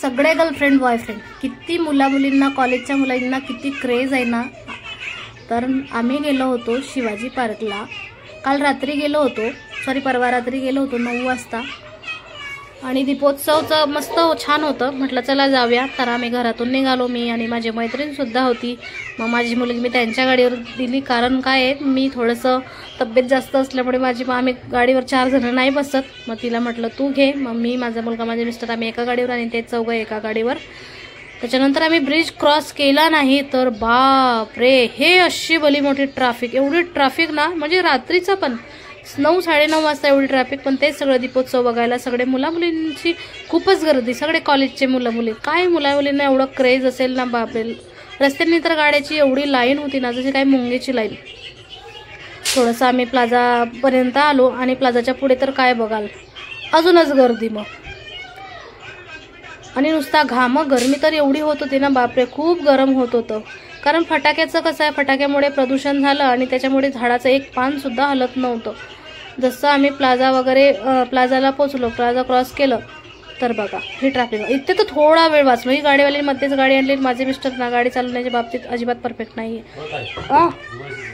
सगळे girlfriend boyfriend, किती मुलींना, कॉलेजच्या मुलांना किती क्रेज आहे ना। तर आम्ही गेलो होतो शिवाजी पार्कला, काल रात्री गेलो होतो, परवा रात्री गेलो होतो 9 वाजता आणि दीपोत्सवचं मस्त छान होतं। म्हटलं चला जाऊया, तर आम्ही घरातून निघालो, मी आणि माझी मैत्रीण सुद्धा होती। मग माझी मुलगी मी त्यांच्या गाडीवर दिली, कारण काय आहे मी थोडंसं तब्येत जास्त असल्यामुळे आम्ही गाडीवर 4 जण नाही बसत। मग तिला म्हटलं तू घे, मग मी, माझा मुलगा, माझे मिस्टर आम्ही एका गाडीवर आणि ते चौघं एका गाडीवर। त्याच्यानंतर आम्ही ब्रिज क्रॉस केला नाही तर बाप रे, हे अशी भली मोठी ट्रॅफिक, एवढी ट्रॅफिक ना, म्हणजे रात्रीचं पण 9 साडेनऊ वाजता एवढी ट्रॅफिक, पण ते सगळं दीपोत्सव बघायला सगळे मुलामुलींची खूपच गर्दी, सगळे कॉलेजचे मुलं-मुली। काय मुलामुलींना एवढं क्रेज असेल ना बापरे, रस्त्यांनी तर गाड्याची एवढी लाईन होती ना, जशी काय मुंगीची लाईन। थोडंसं आम्ही प्लाझापर्यंत आलो आणि प्लाझाच्या पुढे तर काय बघाल, अजूनच गर्दी मग, आणि नुसता घाम, गरमी तर एवढी होत होती ना बापरे, खूप गरम होत होतं। कारण फटाक्याचं कसं आहे, फटाक्यामुळे प्रदूषण झालं आणि त्याच्यामुळे झाडाचं एक पान सुद्धा हलत नव्हतं। जसं आम्ही प्लाझाला पोचलो, प्लाझा क्रॉस केलं तर बघा ही ट्रॅफिक, इथे तर थोडा वेळ वाचलो। ही गाडीवाली मध्येच गाडी आणली, माझे मिस्टर ना गाडी चालवण्याच्या बाबतीत अजिबात परफेक्ट नाही आहे।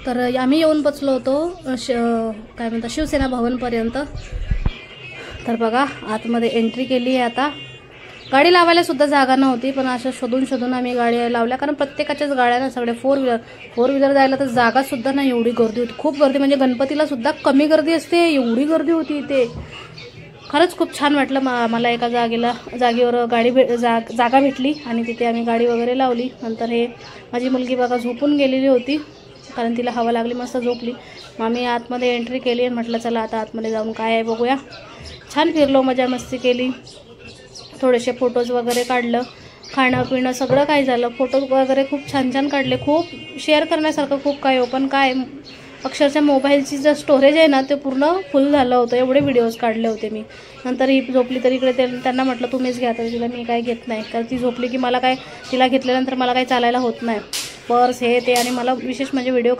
तर आम्ही येऊन पोचलो होतो काय म्हणतात शिवसेना भवनपर्यंत। तर बघा आतमध्ये एंट्री केली आहे। आता गाडी लावायला सुद्धा जागा नव्हती, पण अशा शोधून आम्ही गाडी लावल्या, कारण प्रत्येकाच्याच गाड्या ना सगळे फोर व्हीलर जायला तर जागा सुद्धा नाही, एवढी गर्दी होती, खूप गर्दी, म्हणजे गणपतीला सुद्धा कमी गर्दी असते, एवढी गर्दी होती इथे। खरंच खूप छान वाटलं मला, एका जागेवर जागा भेटली आणि तिथे आम्ही गाडी वगैरे लावली। नंतर हे माझी मुलगी बघा झोपून गेलेली होती, कारण तिला हवा लागली, मस्त झोपली। मग आम्ही आतमध्ये एंट्री केली आणि म्हटलं चला आता आतमध्ये जाऊन काय आहे बघूया। छान फिरलो, मजा मस्ती केली, थोडेसे फोटोज वगैरे काढलं, खाणं पिणं सगळं काय झालं, फोटो वगैरे खूप छान काढले, खूप शेअर करण्यासारखं खूप काय हो, पण काय अक्षरशः मोबाईलची जे स्टोरेज आहे ना ते पूर्ण फुल झालं होतं, एवढे व्हिडिओज काढले होते मी। नंतर ही झोपली तर इकडे त्यांना म्हटलं तुम्हीच घ्या, तर तिला मी काय घेत नाही, कारण ती झोपली की मला काय, तिला घेतल्यानंतर मला काय चालायला होत नाही, पर्स हे ते, आणि मला विशेष म्हणजे व्हिडिओ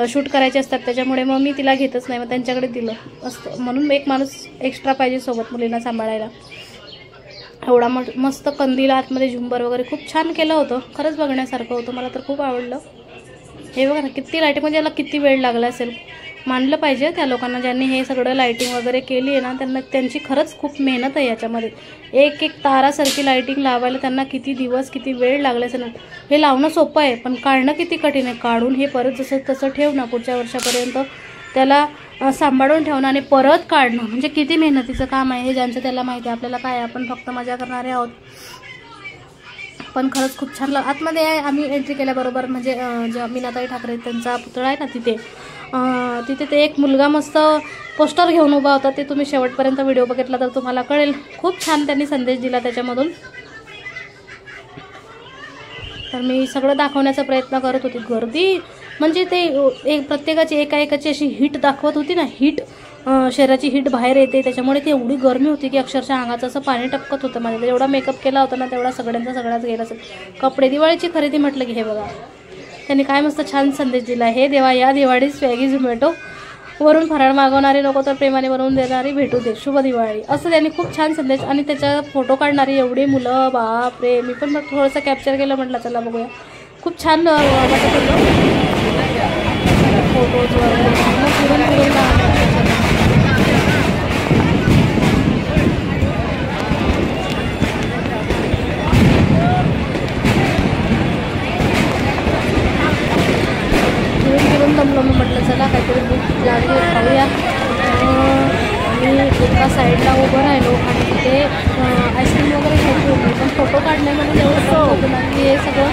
शूट करायचे असतात, त्याच्यामुळे मग मी तिला घेतच नाही, मग त्यांच्याकडे दिलं असतं। म्हणून एक माणूस एक्स्ट्रा पाहिजे सोबत मुलींना सांभाळायला। एवढा मस्त कंदील, आतमध्ये झुंबर वगैरे खूप छान केलं होतं, खरंच बघण्यासारखं होतं, मला तर खूप आवडलं। हे बघा ना किती लाईटिंग, म्हणजे याला किती वेळ लागला असेल, मानलं पाहिजे त्या लोकांना ज्यांनी हे सगळं लाईटिंग वगैरे केली आहे ना, त्यांची खरंच खूप मेहनत आहे याच्यामध्ये। एक तारासारखी लाईटिंग लावायला त्यांना किती दिवस किती वेळ लागला असेल। हे लावणं सोपं आहे, पण काढणं किती कठीण आहे। काढून हे परत जसं तसं ठेवणं, पुढच्या वर्षापर्यंत त्याला सांभाळून ठेवणं आणि परत काढणं, म्हणजे किती मेहनतीचं काम आहे हे ज्यांचं त्याला माहिती आहे, आपल्याला काय, आपण फक्त मजा करणारे आहोत। पण खरंच खूप छान आतमध्ये आहे। आम्ही एंट्री केल्याबरोबर म्हणजे जेव्हा मीनाताई ठाकरे त्यांचा पुतळा आहे ना, तिथे ते एक मुलगा मस्त पोस्टर घेऊन उभा होता, ते तुम्ही शेवटपर्यंत व्हिडिओ बघितला तर तुम्हाला कळेल, खूप छान त्यांनी संदेश दिला त्याच्यामधून। तर मी सगळं दाखवण्याचा प्रयत्न करत होती, गर्दी म्हणजे ते प्रत्येकाची एकाची अशी हीट दाखवत होती ना, हीट शरीराची हीट बाहेर येते, त्याच्यामुळे ती एवढी गरमी होती की अक्षरशः अंगाचं असं पाणी टपकत होतं माझ्या। एवढा मेकअप केला होता ना, तेवढा सगळ्याच गेला असेल। कपडे, दिवाळीची खरेदी म्हटलं की हे बघा, त्यांनी काय मस्त छान संदेश दिला, हे देवा या दिवाळी स्विगी झोमॅटो वरून फराळ मागवणारे लोक तर प्रेमाने बनवून देणारी भेटू दे, शुभ दिवाळी, असं त्यांनी खूप छान संदेश। आणि त्याच्या फोटो काढणारी एवढी मुलं, बाप रे, मी पण थोडंसं कॅप्चर केलं, म्हटलं चला बघूया, खूप छान वाटत होतं फोटोज वगैरे। म्हणजे एवढं होतं ना की हे सगळं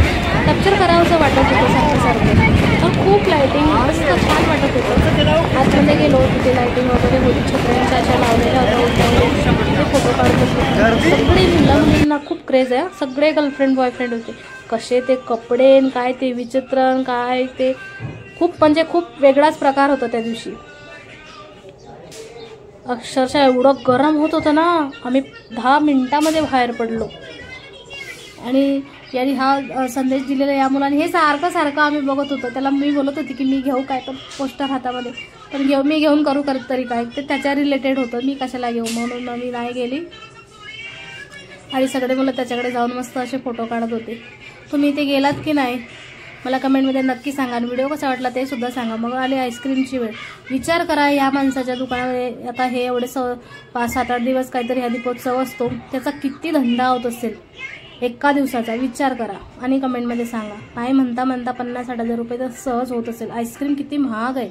कॅप्चर करावंसं वाटत होतं सारखं. तर खूप लायटिंग मस्त छान वाटत होतं. आतमध्ये गेलो तिथे लायटिंग वगैरे होती, छत्र्यांच्या अशा लावलेल्या होत्या, फोटो काढत होते. सगळे मुलांना खूप क्रेज आहे, सगळे गर्लफ्रेंड बॉयफ्रेंड होते. कसे ते कपडे काय ते विचित्र काय ते खूप म्हणजे खूप वेगळाच प्रकार होता त्या दिवशी. अक्षरशः एवढं गरम होत होतं ना, आम्ही 10 मिनिटामध्ये बाहेर पडलो. आणि याने हा संदेश दिलेला या मुलाने हे सारखं आम्ही बघत होतो. त्याला मी बोलत होती की मी घेऊ काय पण पोस्टर हातामध्ये, पण मी घेऊन करू करत तरी काय, ते त्याच्या रिलेटेड होतं, मी कशाला घेऊ म्हणून मी नाही गेली. आणि सगळे मुलं त्याच्याकडे जाऊन मस्त असे फोटो काढत होते. तुम्ही इथे गेलात की नाही मला कमेंटमध्ये नक्की सांगा. आणि व्हिडिओ कसा वाटला ते सुद्धा सांगा. मग आली आईस्क्रीमची वेळ. विचार करा या माणसाच्या दुकानामध्ये आता हे एवढे 5-7-8 दिवस काहीतरी हा दीपोत्सव असतो, त्याचा किती धंदा होत असेल एका दिवसाचा, विचार करा आणि कमेंटमध्ये सांगा. नाही म्हणता 50-60 हजार रुपये तर सहज होत असेल. आईस्क्रीम किती महाग आहे.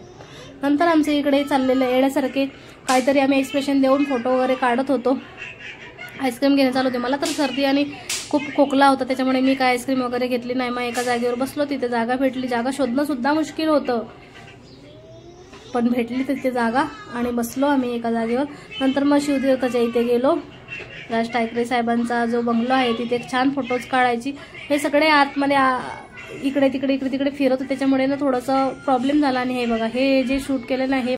नंतर आमच्या इकडे चाललेलं येण्यासारखे काहीतरी आम्ही एक्सप्रेशन देऊन फोटो वगैरे काढत होतो. आईस्क्रीम घेणं चालू होते. मला तर सर्दी आणि खूप खोकला होता, त्याच्यामुळे मी काय आईस्क्रीम वगैरे घेतली नाही. मग एका जागेवर बसलो, तिथे जागा भेटली. जागा शोधणं सुद्धा मुश्किल होतं, पण भेटली तिथे जागा आणि बसलो आम्ही एका जागेवर. नंतर मग शिवतीर्थाच्या इथे गेलो. राज ठाकरे साहेबांचा जो बंगलो आहे तिथे छान फोटोज काढायची. हे सगळे आतमध्ये इकडे तिकडे फिरत होते, त्याच्यामुळे ना थोडंसं प्रॉब्लेम झाला. आणि हे बघा हे जे शूट केलं ना हे